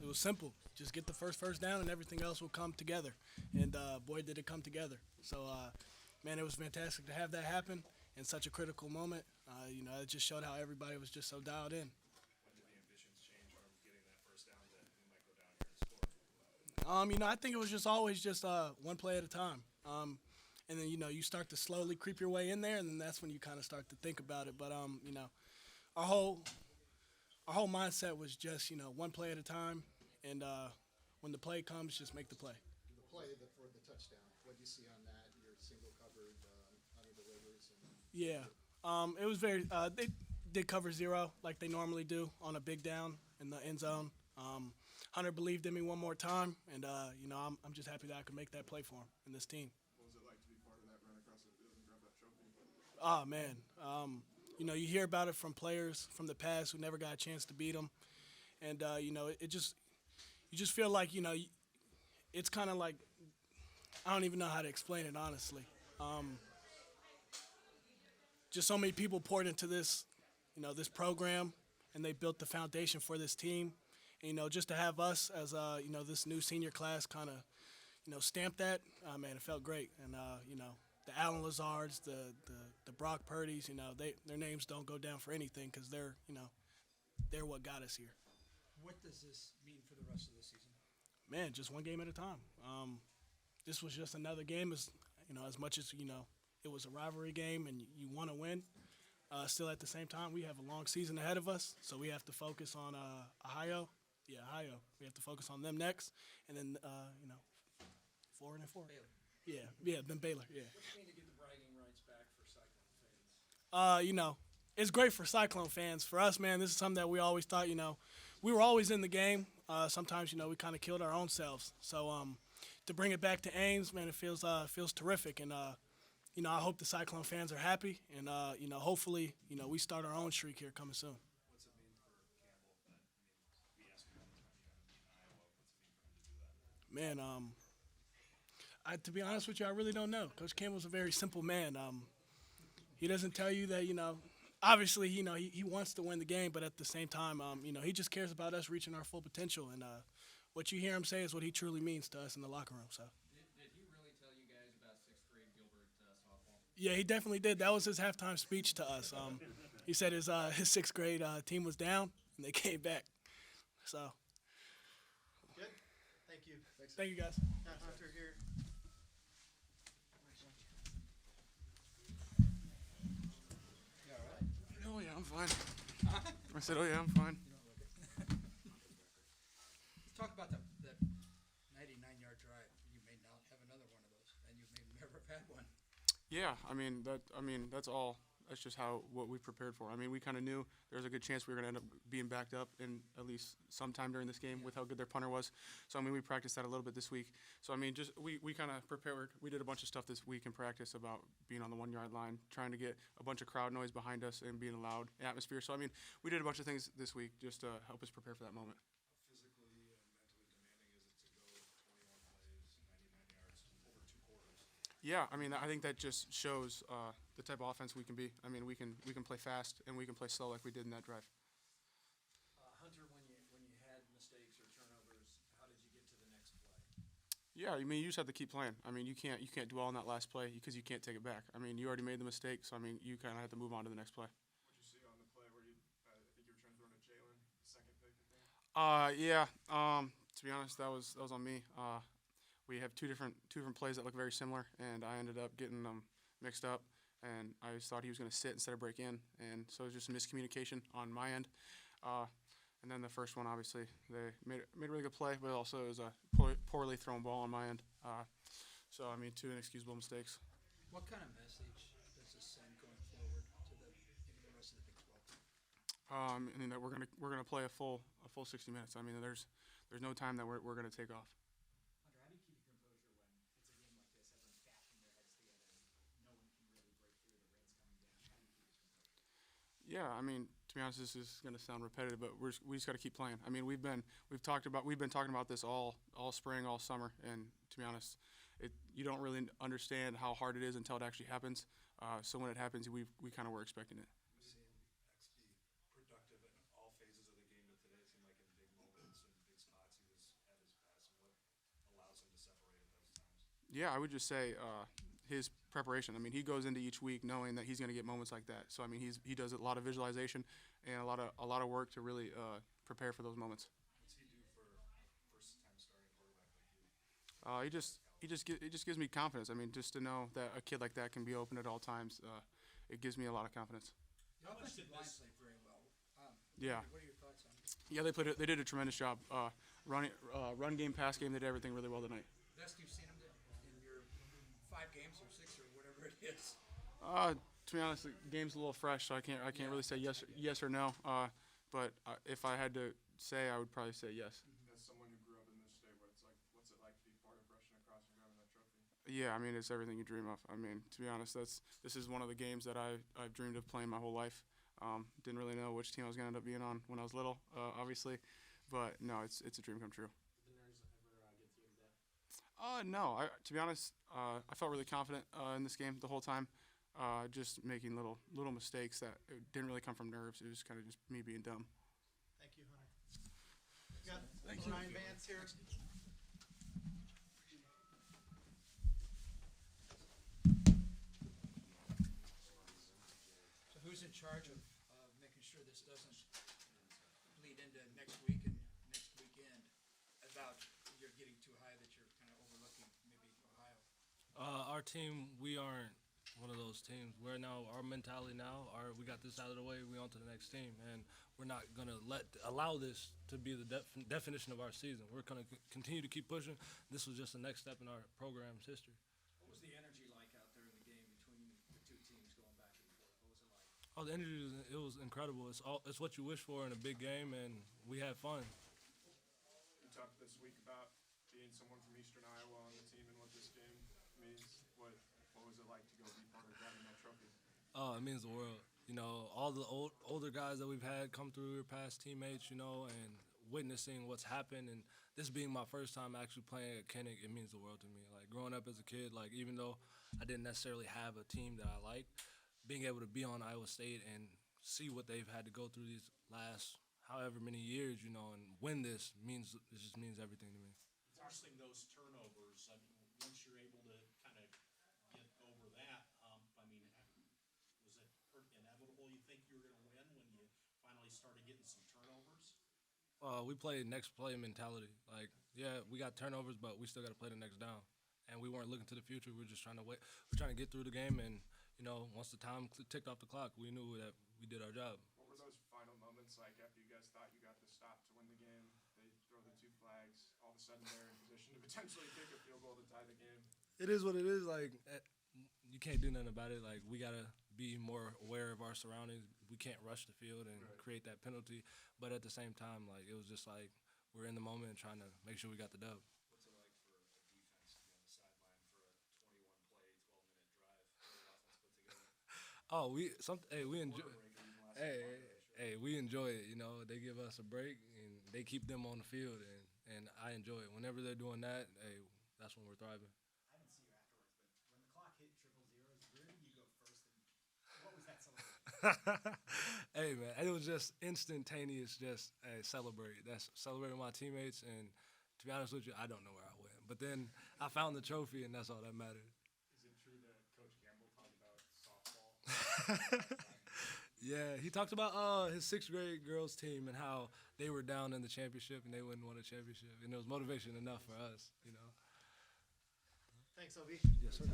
was simple. Just get the first down, and everything else will come together. And boy, did it come together. So, man, it was fantastic to have that happen in such a critical moment. It just showed how everybody was just so dialed in. When did the ambitions change from getting that first down to we might go down here and score? I think it was just always just one play at a time. And then you start to slowly creep your way in there, and then that's when you kind of start to think about it. But our whole mindset was just one play at a time, and when the play comes, just make the play. The play for the touchdown, what do you see on that? Your single covered under delivers. Yeah, it was very. They did cover zero like they normally do on a big down in the end zone. Hunter believed in me one more time, and I'm just happy that I could make that play for him and this team. What was it like to be part of that run across the field and grab that trophy? Oh man, you hear about it from players from the past who never got a chance to beat them, and you just feel like it's kind of like I don't even know how to explain it honestly. Just so many people poured into this, this program, and they built the foundation for this team. And, just to have us as this new senior class kind of stamp that, man, it felt great. And the Allen Lazards, the Brock Purdy's, their names don't go down for anything because they're what got us here. What does this mean for the rest of the season? Man, just one game at a time. This was just another game. As much as it was a rivalry game and you want to win. Still, at the same time, we have a long season ahead of us, so we have to focus on Ohio. Yeah, Ohio. We have to focus on them next, and then 4-4. Baylor. Yeah, then Baylor. Yeah. What does it mean to get the bragging rights back for Cyclone fans? It's great for Cyclone fans. For us, man, this is something that we always thought. We were always in the game. Sometimes, we kind of killed our own selves. So to bring it back to Ames, man, it feels terrific, and I hope the Cyclone fans are happy, and hopefully, we start our own streak here coming soon. What's it mean for Campbell? We ask him all the time, you haven't beaten Iowa. What's it mean for him to do that? Man, to be honest with you, I really don't know. Coach Campbell's a very simple man. He doesn't tell you that, obviously, he wants to win the game, but at the same time, he just cares about us reaching our full potential, and what you hear him say is what he truly means to us in the locker room. So. Did he really tell you guys about sixth grade Gilbert softball? Yeah, he definitely did. That was his halftime speech to us. He said his sixth grade team was down and they came back. So. Good. Thank you. Thank you, guys. Hunter here. You all right? Oh, yeah, I'm fine. I said, oh, yeah, I'm fine. Talk about that 99-yard drive. You may not have another one of those, and you may never have had one. Yeah, that's all. That's just what we prepared for. We kind of knew there was a good chance we were going to end up being backed up in at least sometime during this game with how good their punter was. So, we practiced that a little bit this week. So, we kind of prepared. We did a bunch of stuff this week in practice about being on the 1-yard line, trying to get a bunch of crowd noise behind us and being a loud atmosphere. So, we did a bunch of things this week just to help us prepare for that moment. How physically and mentally demanding is it to go 21 plays, 99 yards, over 2 quarters? Yeah, I think that just shows the type of offense we can be. We can play fast and we can play slow like we did in that drive. Hunter, when you had mistakes or turnovers, how did you get to the next play? Yeah, you just have to keep playing. You can't dwell on that last play because you can't take it back. You already made the mistake, so you kind of have to move on to the next play. What did you see on the play where I think you were trying to throw to Jalen, the second pick, I think? Yeah. To be honest, that was on me. We have two different plays that look very similar, and I ended up getting them mixed up. And I just thought he was going to sit instead of break in, and so it was just a miscommunication on my end. And then the first one, obviously, they made a really good play, but also it was a poorly thrown ball on my end. So, two inexcusable mistakes. What kind of message does this send going forward to the rest of the Big 12? That we're gonna play a full 60 minutes. There's no time that we're gonna take off. Hunter, how do you keep your composure when it's a game like this? Everyone's bashing their heads together and no one can really break through. The rain's coming down. How do you keep his composure? Yeah, to be honest, this is going to sound repetitive, but we just got to keep playing. We've been talking about this all spring, all summer, and to be honest, you don't really understand how hard it is until it actually happens. So when it happens, we kind of were expecting it. We've seen X be productive in all phases of the game, but today it seemed like in big moments and big spots Yeah, I would just say his preparation. I mean, he goes into each week knowing that he's going to get moments like that. So I mean, he does a lot of visualization and a lot of work to really prepare for those moments. What's he do for first-time starting quarterback like you? It just gives me confidence. I mean, just to know that a kid like that can be open at all times, it gives me a lot of confidence. The offensive line played very well. Yeah. What are your thoughts on it? Yeah, they did a tremendous job. Run game, pass game, they did everything really well tonight. Best you've seen them in your 5 games or 6 or whatever it is. To be honest, the game's a little fresh, so I can't really say yes or no. But if I had to say, I would probably say yes. As someone who grew up in this state, what's it like to be part of rushing across and grabbing that trophy? Yeah, I mean, it's everything you dream of. I mean, to be honest, this is one of the games that I've dreamed of playing my whole life. Didn't really know which team I was going to end up being on when I was little, obviously. But no, it's a dream come true. Did the nerves ever get to you today? No. To be honest, I felt really confident in this game the whole time. Just making little mistakes that it didn't really come from nerves. It was kind of just me being dumb. Thank you, Hunter. We got O'Rien Vance here. So who's in charge of making sure this doesn't bleed into next week and next weekend about you're getting too high that you're kind of overlooking maybe Ohio? Our team, we aren't one of those teams. We're now, our mentality now, we got this out of the way, we on to the next team, and we're not gonna allow this to be the definition of our season. We're gonna continue to keep pushing. This was just the next step in our program's history. What was the energy like out there in the game between the two teams going back and forth? What was it like? Oh, the energy, it was incredible. It's what you wish for in a big game, and we had fun. You talked this week about being someone from Eastern Iowa on the team and what this game means. What was it like to go be part of grabbing that trophy? Oh, it means the world. You know, all the older guys that we've had come through, your past teammates, you know, and witnessing what's happened, and this being my first time actually playing at Kinnick, it means the world to me. Like, growing up as a kid, like, even though I didn't necessarily have a team that I liked, being able to be on Iowa State and see what they've had to go through these last however many years, you know, and win this just means everything to me. It's interesting those turnovers. I mean, once you're able to kind of get over that hump, I mean, was it inevitable you think you were going to win when you finally started getting some turnovers? We played next play mentality. Like, yeah, we got turnovers, but we still got to play the next down. And we weren't looking to the future. We were just trying to wait. We're trying to get through the game, and you know, once the time ticked off the clock, we knew that we did our job. What were those final moments like after you guys thought you got the stop to win the game? They throw the 2 flags. All of a sudden, they're in position to potentially kick a field goal to tie the game. It is what it is. Like, you can't do nothing about it. Like, we gotta be more aware of our surroundings. We can't rush the field and create that penalty. But at the same time, like, it was just like we're in the moment and trying to make sure we got the dub. What's it like for a defense to be on the sideline for a 21-play, 12-minute drive? What the offense put together? Oh, we enjoy. We enjoy it. You know, they give us a break and they keep them on the field, and I enjoy it. Whenever they're doing that, hey, that's when we're thriving. I didn't see you afterwards, but when the clock hit 0-0s, where did you go first, and what was that celebration? Hey, man, it was just instantaneous. Just celebrate. That's celebrating my teammates, and to be honest with you, I don't know where I went. But then I found the trophy, and that's all that mattered. Is it true that Coach Campbell talked about softball? Yeah, he talked about his 6th grade girls team and how they were down in the championship and they wouldn't win a championship, and it was motivation enough for us, you know. Thanks, Obi. Yes, sir.